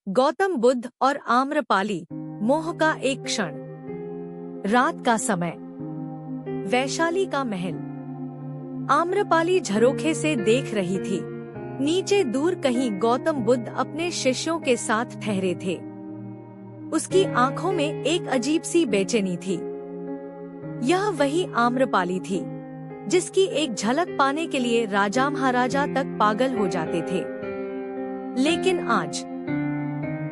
गौतम बुद्ध और आम्रपाली, मोह का एक क्षण। रात का समय, वैशाली का महल। आम्रपाली झरोखे से देख रही थी। नीचे दूर कहीं गौतम बुद्ध अपने शिष्यों के साथ ठहरे थे। उसकी आंखों में एक अजीब सी बेचैनी थी। यह वही आम्रपाली थी जिसकी एक झलक पाने के लिए राजा महाराजा तक पागल हो जाते थे। लेकिन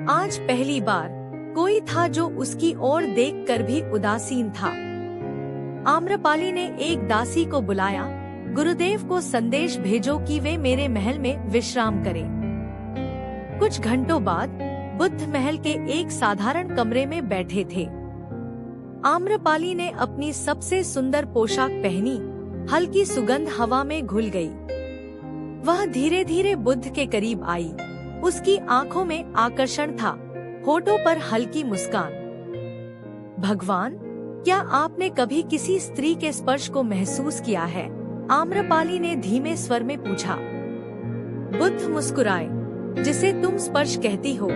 आज पहली बार कोई था जो उसकी ओर देखकर भी उदासीन था। आम्रपाली ने एक दासी को बुलाया, गुरुदेव को संदेश भेजो कि वे मेरे महल में विश्राम करें। कुछ घंटों बाद बुद्ध महल के एक साधारण कमरे में बैठे थे। आम्रपाली ने अपनी सबसे सुंदर पोशाक पहनी, हल्की सुगंध हवा में घुल गई। वह धीरे धीरे बुद्ध के करीब आई। उसकी आंखों में आकर्षण था, होठों पर हल्की मुस्कान। भगवान, क्या आपने कभी किसी स्त्री के स्पर्श को महसूस किया है? आम्रपाली ने धीमे स्वर में पूछा। बुद्ध मुस्कुराए। जिसे तुम स्पर्श कहती हो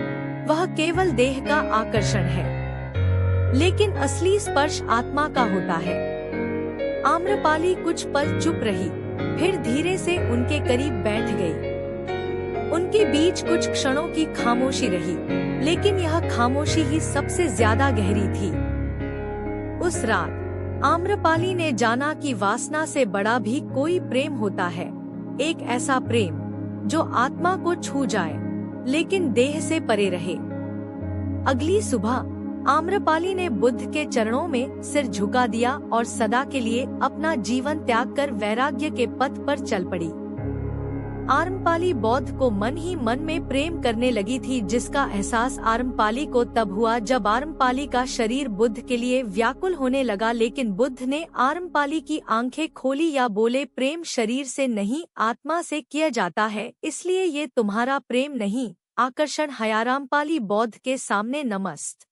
वह केवल देह का आकर्षण है, लेकिन असली स्पर्श आत्मा का होता है। आम्रपाली कुछ पल चुप रही, फिर धीरे से उनके करीब बैठ गई। उनके बीच कुछ क्षणों की खामोशी रही, लेकिन यह खामोशी ही सबसे ज्यादा गहरी थी। उस रात आम्रपाली ने जाना कि वासना से बड़ा भी कोई प्रेम होता है। एक ऐसा प्रेम जो आत्मा को छू जाए, लेकिन देह से परे रहे। अगली सुबह आम्रपाली ने बुद्ध के चरणों में सिर झुका दिया और सदा के लिए अपना जीवन त्याग कर वैराग्य के पथ पर चल पड़ी। आम्रपाली बौद्ध को मन ही मन में प्रेम करने लगी थी, जिसका एहसास आम्रपाली को तब हुआ जब आम्रपाली का शरीर बुद्ध के लिए व्याकुल होने लगा। लेकिन बुद्ध ने आम्रपाली की आंखें खोली या बोले, प्रेम शरीर से नहीं आत्मा से किया जाता है, इसलिए ये तुम्हारा प्रेम नहीं आकर्षण है। आम्रपाली बौद्ध के सामने नमस्त